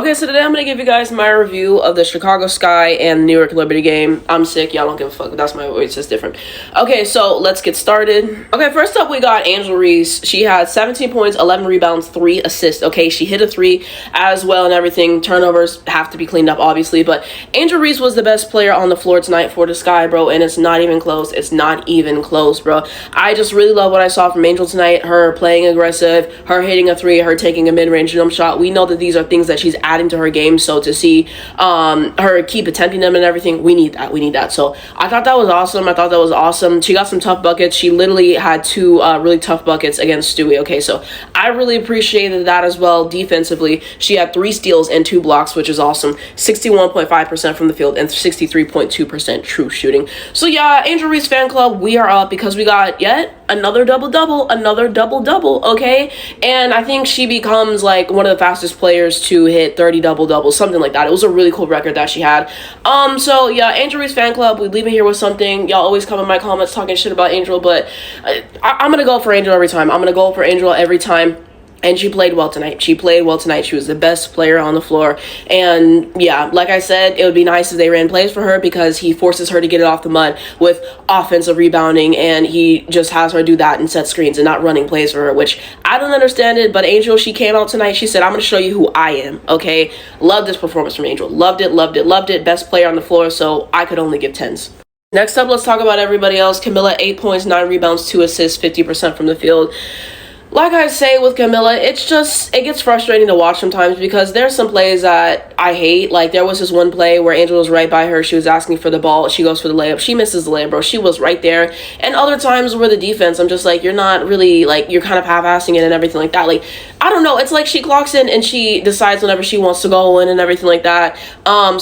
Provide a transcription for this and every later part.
Okay, so today I'm going to give you guys my review of the Chicago Sky and New York Liberty game. I'm sick, y'all don't give a fuck, that's my voice, it's different. Okay, so let's get started. Okay, first up we got Angel Reese. She had 17 points, 11 rebounds, 3 assists. Okay, she hit a 3 as well and everything. Turnovers have to be cleaned up, obviously, but Angel Reese was the best player on the floor tonight for the Sky, bro, and it's not even close. It's not even close, bro. I just really love what I saw from Angel tonight. Her playing aggressive, her hitting a 3, her taking a mid-range jump shot. We know that these are things that she's adding to her game, so to see her keep attempting them and everything, we need that. So I thought that was awesome. She got some tough buckets. She literally had 2 really tough buckets against Stewie. Okay, so I really appreciated that as well. Defensively, she had 3 steals and 2 blocks, which is awesome. 61.5% from the field and 63.2% true shooting. So yeah, Angel Reese fan club, we are up because we got yet another double-double, okay? And I think she becomes like one of the fastest players to hit 30 double-doubles, something like that. It was a really cool record that she had. So yeah, Angel Reese fan club, we leave it here with something. Y'all always come in my comments talking shit about Angel, but I'm gonna go for Angel every time. And she played well tonight. She was the best player on the floor. And yeah, like I said, it would be nice if they ran plays for her because he forces her to get it off the mud with offensive rebounding, and he just has her do that and set screens and not running plays for her, which I don't understand it. But Angel, she came out tonight. She said, I'm going to show you who I am, okay? Love this performance from Angel. Loved it. Best player on the floor, so I could only give 10s. Next up, let's talk about everybody else. Camilla, 8 points, 9 rebounds, 2 assists, 50% from the field. Like I say with Camilla, it gets frustrating to watch sometimes because there's some plays that I hate. Like there was this one play where Angel was right by her. She was asking for the ball. She goes for the layup. She misses the layup, bro. She was right there. And other times where the defense, I'm just like, you're not really, like, you're kind of half-assing it and everything like that. Like, I don't know. It's like she clocks in and she decides whenever she wants to go in and everything like that.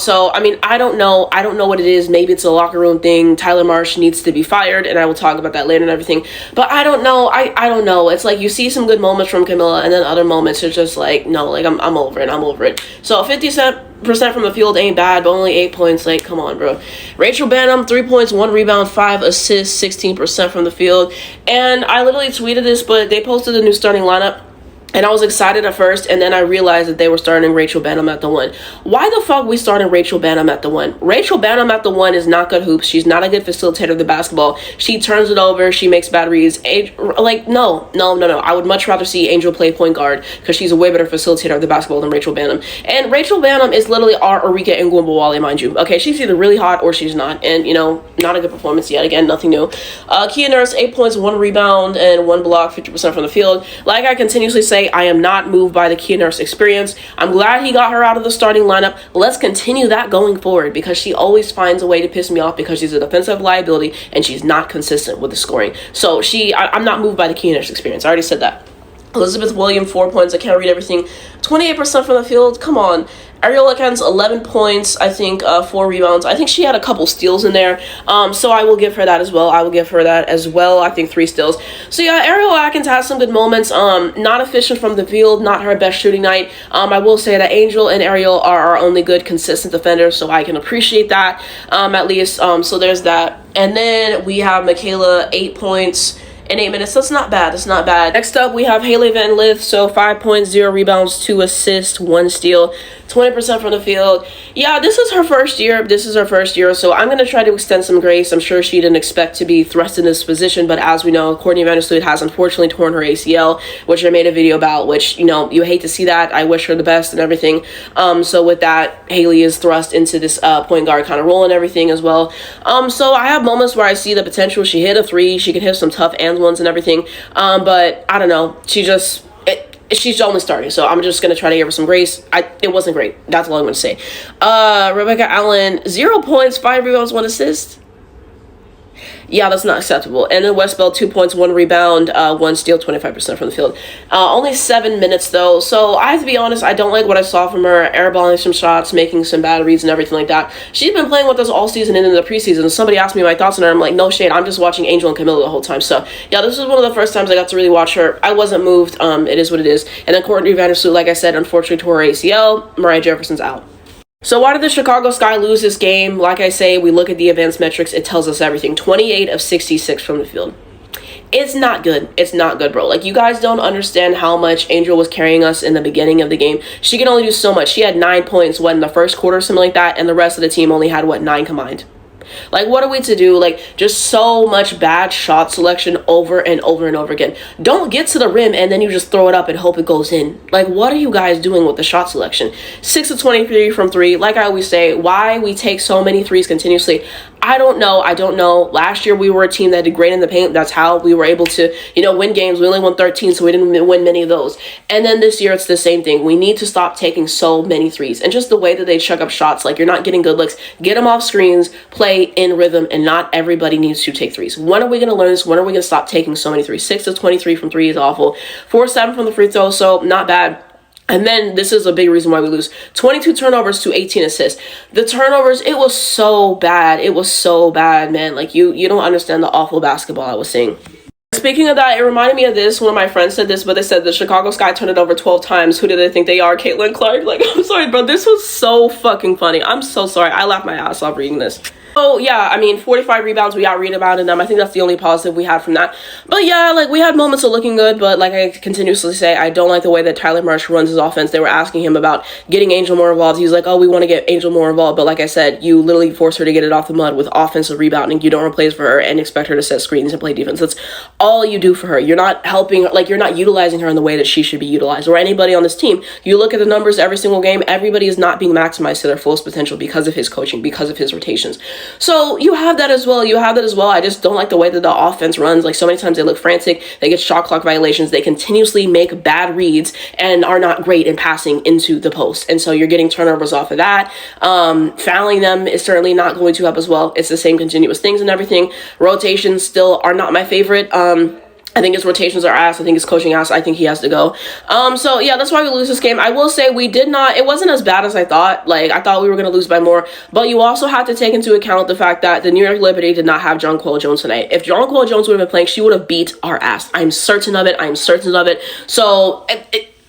So, I mean, I don't know. I don't know what it is. Maybe it's a locker room thing. Tyler Marsh needs to be fired, and I will talk about that later and everything. But I don't know. I don't know. It's like you see some good moments from Camilla, and then other moments are just like, no, like I'm over it. So 50% from the field ain't bad, but only 8 points. Like, come on, bro. Rachel Banham, 3 points, 1 rebound, 5 assists, 16% from the field. And I literally tweeted this, but they posted a new starting lineup. And I was excited at first, and then I realized that they were starting Rachel Banham at the 1. Why the fuck we starting Rachel Banham at the 1? Rachel Banham at the 1 is not good hoops. She's not a good facilitator of the basketball. She turns it over. She makes bad reads. Like, no. I would much rather see Angel play point guard because she's a way better facilitator of the basketball than Rachel Banham. And Rachel Banham is literally our Arika Ngwumbawale, mind you. Okay, she's either really hot or she's not. And, you know, not a good performance yet. Again, nothing new. Kia Nurse, 8 points, 1 rebound, and 1 block, 50% from the field. Like I continuously say, I am not moved by the Kia Nurse experience. I'm glad he got her out of the starting lineup. Let's continue that going forward because she always finds a way to piss me off because she's a defensive liability and she's not consistent with the scoring. So I'm not moved by the Kia Nurse experience. I already said that. Elizabeth Williams, 4 points. I can't read everything. 28% from the field. Come on. Ariel Atkins, 11 points. I think 4 rebounds. I think she had a couple steals in there. So I will give her that as well. I think 3 steals. So yeah, Ariel Atkins has some good moments. Not efficient from the field. Not her best shooting night. I will say that Angel and Ariel are our only good, consistent defenders. So I can appreciate that at least. So there's that. And then we have Michaela, 8 points. In 8 minutes. That's not bad. Next up, we have Haley Van Lith. So 5 points, 0 rebounds, 2 assists, 1 steal, 20% from the field. Yeah, this is her first year. So I'm going to try to extend some grace. I'm sure she didn't expect to be thrust in this position. But as we know, Courtney Vandersloot has unfortunately torn her ACL, which I made a video about, which, you know, you hate to see that. I wish her the best and everything. So with that, Haley is thrust into this point guard kind of role and everything as well. So I have moments where I see the potential. She hit a 3. She can hit some tough ones and everything, but I don't know, she's only starting, so I'm just gonna try to give her some grace. It wasn't great, that's all I'm gonna say. Rebecca Allen, 0 points, 5 rebounds, 1 assist. Yeah, that's not acceptable. And then Westbell, 2 points, 1 rebound, 1 steal, 25% from the field. Only 7 minutes, though. So I have to be honest, I don't like what I saw from her. Airballing some shots, making some bad reads and everything like that. She's been playing with us all season and in the preseason. Somebody asked me my thoughts on her. I'm like, no shade. I'm just watching Angel and Camilla the whole time. So yeah, this was one of the first times I got to really watch her. I wasn't moved. It is what it is. And then Courtney Vandersloot, like I said, unfortunately tore her ACL. Mariah Jefferson's out. So why did the Chicago Sky lose this game? Like I say, we look at the advanced metrics. It tells us everything. 28 of 66 from the field. It's not good. It's not good, bro. Like, you guys don't understand how much Angel was carrying us in the beginning of the game. She can only do so much. She had 9 points, in the first quarter, something like that, and the rest of the team only had, 9 combined. Like, what are we to do? Like, just so much bad shot selection over and over and over again. Don't get to the rim and then you just throw it up and hope it goes in. Like, what are you guys doing with the shot selection? 6 of 23 from 3. Like I always say, why we take so many threes continuously, I don't know. Last year we were a team that did great in the paint. That's how we were able to, win games. We only won 13, so we didn't win many of those. And then this year it's the same thing. We need to stop taking so many threes. And just the way that they chuck up shots, like, you're not getting good looks. Get them off screens, play in rhythm, and not everybody needs to take threes. When are we going to learn this? When are we going to stop taking so many threes? 6 of 23 from 3 is awful. 4 of 7 from the free throw, so not bad. And then this is a big reason why we lose. 22 turnovers to 18 assists. The turnovers, it was so bad. It was so bad, man. Like, you don't understand the awful basketball I was seeing. Speaking of that, it reminded me of this. One of my friends said this, but they said the Chicago Sky turned it over 12 times. Who do they think they are? Caitlin Clark? Like, I'm sorry, bro. This was so fucking funny. I'm so sorry. I laughed my ass off reading this. Oh, yeah, I mean, 45 rebounds, we out-rebounded them. I think that's the only positive we had from that. But yeah, like, we had moments of looking good, but like I continuously say, I don't like the way that Tyler Marsh runs his offense. They were asking him about getting Angel more involved. He's like, oh, we want to get Angel more involved. But like I said, you literally force her to get it off the mud with offensive rebounding. You don't replace for her and expect her to set screens and play defense. That's all you do for her. You're not helping, like, you're not utilizing her in the way that she should be utilized, or anybody on this team. You look at the numbers every single game, everybody is not being maximized to their fullest potential because of his coaching, because of his rotations. So you have that as well. I just don't like the way that the offense runs. Like, so many times they look frantic, they get shot clock violations, they continuously make bad reads and are not great in passing into the post. And so you're getting turnovers off of that. Fouling them is certainly not going to help as well. It's the same continuous things and everything. Rotations still are not my favorite. I think his rotations are ass. I think his coaching ass. I think he has to go. So yeah, that's why we lose this game. I will say it wasn't as bad as I thought. Like, I thought we were going to lose by more, but you also have to take into account the fact that the New York Liberty did not have Jonquel Jones tonight. If Jonquel Jones would have been playing, she would have beat our ass. I'm certain of it. So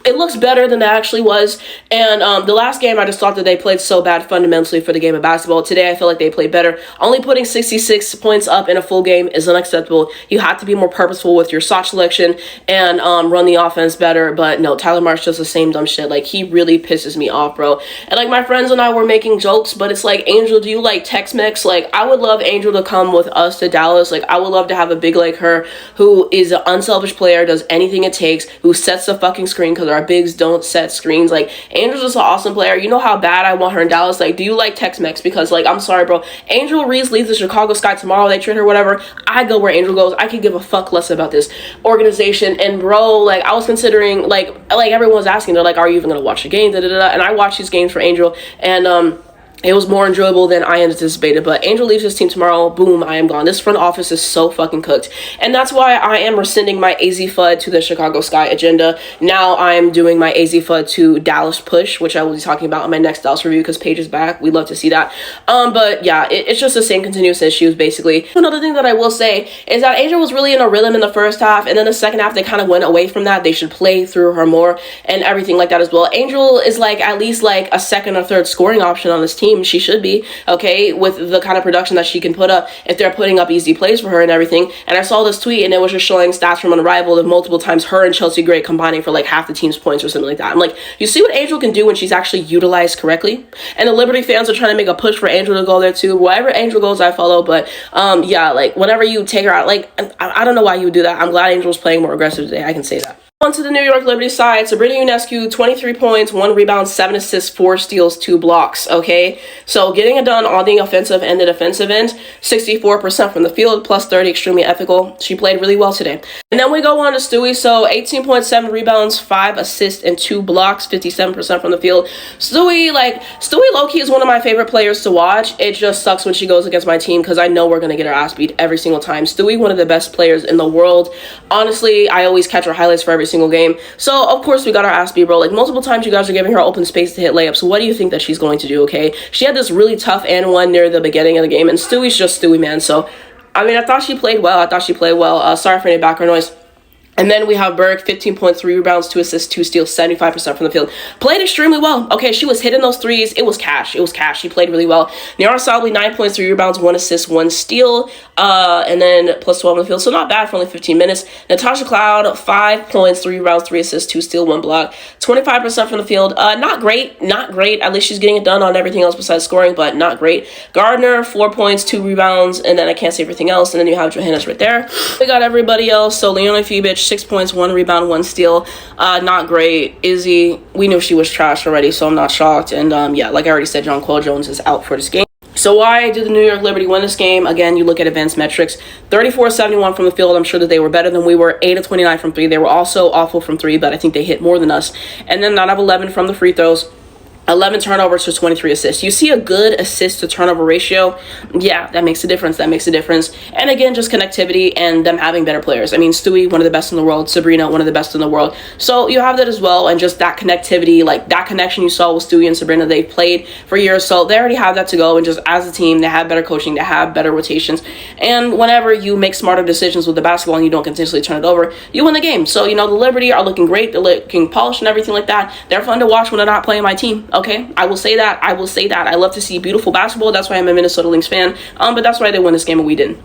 it looks better than it actually was. And the last game, I just thought that they played so bad fundamentally for the game of basketball. Today, I feel like they played better. Only putting 66 points up in a full game is unacceptable. You have to be more purposeful with your shot selection and run the offense better. But no, Tyler Marsh does the same dumb shit. Like, he really pisses me off, bro. And like, my friends and I were making jokes, but it's like, Angel, do you like Tex-Mex? Like, I would love Angel to come with us to Dallas. Like, I would love to have a big like her who is an unselfish player, does anything it takes, who sets the fucking screen, because our bigs don't set screens. Like, Angel's just an awesome player. You know how bad I want her in Dallas. Like, do you like Tex-Mex? Because, like, I'm sorry, bro. Angel Reese leaves the Chicago Sky tomorrow. They trade her, whatever. I go where Angel goes. I could give a fuck less about this organization. And, bro, like, I was considering, like everyone was asking, they're like, are you even going to watch the game? And I watched these games for Angel, and, it was more enjoyable than I anticipated. But Angel leaves his team tomorrow. Boom, I am gone. This front office is so fucking cooked. And that's why I am rescinding my AZ FUD to the Chicago Sky agenda. Now I'm doing my AZ FUD to Dallas push, which I will be talking about in my next Dallas review, because Paige is back. We'd love to see that. But yeah, it's just the same continuous issues, basically. Another thing that I will say is that Angel was really in a rhythm in the first half, and then the second half, they kind of went away from that. They should play through her more and everything like that as well. Angel is like at least like a second or third scoring option on this team. She should be, okay, with the kind of production that she can put up if they're putting up easy plays for her and everything. And I saw this tweet, and it was just showing stats from Unrivaled of multiple times her and Chelsea Gray combining for like half the team's points or something like that. I'm like, you see what Angel can do when she's actually utilized correctly? And the Liberty fans are trying to make a push for Angel to go there too. Wherever Angel goes, I follow. But yeah, like, whenever you take her out, like, I don't know why you would do that. I'm glad Angel's playing more aggressive today. I can say that. On to the New York Liberty side, Sabrina Ionescu, 23 points, 1 rebound, 7 assists, 4 steals, 2 blocks, okay? So getting it done on the offensive and the defensive end, 64% from the field, plus 30, extremely ethical. She played really well today. And then we go on to Stewie, so 18.7 rebounds, 5 assists, and 2 blocks, 57% from the field. Stewie low-key is one of my favorite players to watch. It just sucks when she goes against my team, because I know we're going to get her ass beat every single time. Stewie, one of the best players in the world. Honestly, I always catch her highlights for every single game. So, of course, we got our ass beat, bro. Like, multiple times you guys are giving her open space to hit layups. So what do you think that she's going to do, okay? She had this really tough and one near the beginning of the game, and Stewie's just Stewie, man. So, I mean, I thought she played well. Sorry for any background noise. And then we have Berg, 15.3 rebounds, 2 assists, 2 steals, 75% from the field. Played extremely well. Okay, she was hitting those threes. It was cash. It was cash. She played really well. Niara Sabally, 9.3 rebounds, 1 assist, 1 steal, and then plus 12 in the field. So not bad for only 15 minutes. Natasha Cloud, 5 points, 3 rebounds, 3 assists, 2 steal, 1 block, 25% from the field. Not great. Not great. At least she's getting it done on everything else besides scoring, but not great. Gardner, 4 points, 2 rebounds, and then I can't say everything else. And then you have Johannes right there. We got everybody else. So Leona Fibic, 6 points, 1 rebound, 1 steal. Not great. Izzy, we knew she was trash already, so I'm not shocked. And yeah, like I already said, Jonquel Jones is out for this game. So why did the New York Liberty win this game? Again, you look at advanced metrics. 34-71 from the field. I'm sure that they were better than we were. 8 of 29 from 3. They were also awful from 3, but I think they hit more than us. And then 9 of 11 from the free throws. 11 turnovers to 23 assists. You see a good assist to turnover ratio. Yeah, that makes a difference. That makes a difference. And again, just connectivity and them having better players. I mean, Stewie, one of the best in the world. Sabrina, one of the best in the world. So you have that as well. And just that connectivity, like that connection you saw with Stewie and Sabrina, they've played for years. So they already have that to go. And just as a team, they have better coaching. They have better rotations. And whenever you make smarter decisions with the basketball and you don't continuously turn it over, you win the game. So, you know, the Liberty are looking great. They're looking polished and everything like that. They're fun to watch when they're not playing my team. Okay, I will say that. I will say that. I love to see beautiful basketball. That's why I'm a Minnesota Lynx fan. But that's why they won this game and we didn't.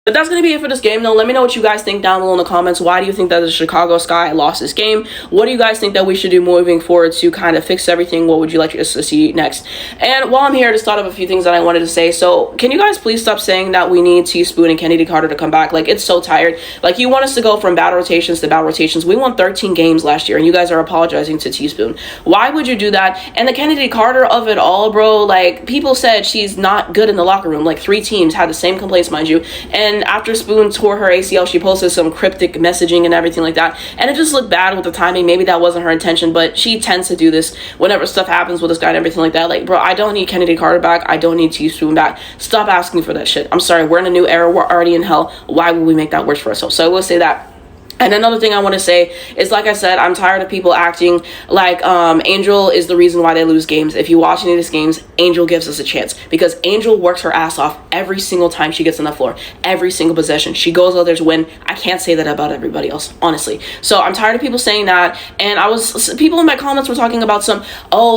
But that's going to be it for this game, though. Let me know what you guys think down below in the comments. Why do you think that the Chicago Sky lost this game? What do you guys think that we should do moving forward to kind of fix everything? What would you like us to see next? And while I'm here, I just thought of a few things that I wanted to say. So can you guys please stop saying that we need Teaspoon and Kennedy Carter to come back? Like, it's so tired. Like, you want us to go from bad rotations to bad rotations. We won 13 games last year, and you guys are apologizing to Teaspoon. Why would you do that? And the Kennedy Carter of it all, bro, like, people said she's not good in the locker room. Like, 3 teams had the same complaints, mind you. And after Spoon tore her ACL, she posted some cryptic messaging and everything like that, and it just looked bad with the timing. Maybe that wasn't her intention, but she tends to do this whenever stuff happens with this guy and everything like that. Like, bro, I don't need Kennedy Carter back. I don't need Teaspoon back. Stop asking for that shit. I'm sorry, we're in a new era. We're already in hell. Why would we make that worse for ourselves? So I will say that. And another thing I want to say is, like I said, I'm tired of people acting like Angel is the reason why they lose games. If you watch any of these games, Angel gives us a chance because Angel works her ass off every single time she gets on the floor. Every single possession. She goes out there to win. I can't say that about everybody else, honestly. So I'm tired of people saying that. And people in my comments were talking about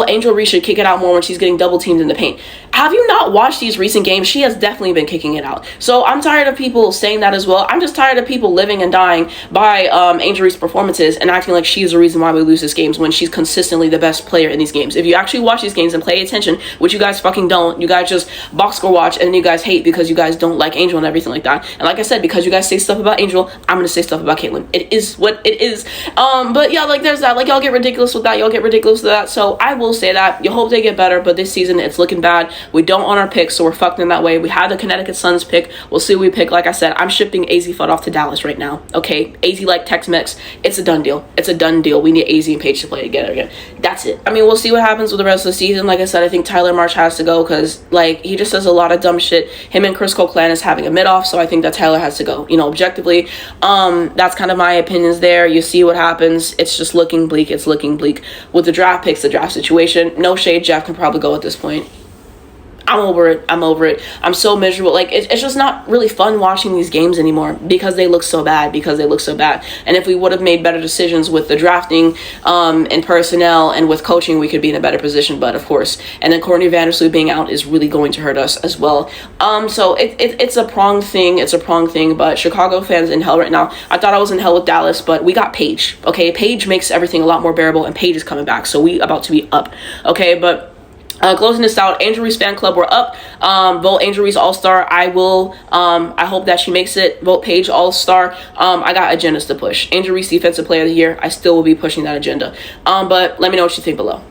Angel Reese should kick it out more when she's getting double teamed in the paint. Have you not watched these recent games? She has definitely been kicking it out. So I'm tired of people saying that as well. I'm just tired of people living and dying by Angel Reese's performances and acting like she's the reason why we lose these games when she's consistently the best player in these games. If you actually watch these games and pay attention, which you guys fucking don't, you guys just box score watch and then you guys hate because you guys don't like Angel and everything like that. And like I said, because you guys say stuff about Angel, I'm gonna say stuff about Caitlyn. It is what it is. But yeah, like there's that. Like, y'all get ridiculous with that. Y'all get ridiculous with that. So I will say that. You hope they get better, but this season it's looking bad. We don't own our picks, so we're fucked in that way. We had the Connecticut Suns pick. We'll see what we pick. Like I said, I'm shipping AZ Fudd off to Dallas right now. Okay, AZ like Tex-Mex. It's a done deal. It's a done deal. We need AZ and Paige to play together again. That's it. I mean, we'll see what happens with the rest of the season. Like I said, I think Tyler March has to go because, like, he just does a lot of dumb shit. Him and Chris Coquelin is having a mid-off, so I think that Tyler has to go. You know, objectively, that's kind of my opinions there. You see what happens. It's just looking bleak. It's looking bleak. With the draft picks, the draft situation, no shade, Jeff can probably go at this point. I'm over it. I'm over it. I'm so miserable. Like, it's just not really fun watching these games anymore because they look so bad. And if we would have made better decisions with the drafting and personnel and with coaching, we could be in a better position. But of course, and then Courtney Vandersloot being out is really going to hurt us as well. So it's a pronged thing. It's a pronged thing. But Chicago fans in hell right now. I thought I was in hell with Dallas, but we got Paige. Okay, Paige makes everything a lot more bearable, and Paige is coming back. So we about to be up. Okay, but. Closing this out, Angel Reese fan club, we're up. Vote Angel Reese All-Star. I hope that she makes it. Vote Paige All-Star. I got agendas to push. Angel Reese Defensive Player of the Year. I still will be pushing that agenda. But let me know what you think below.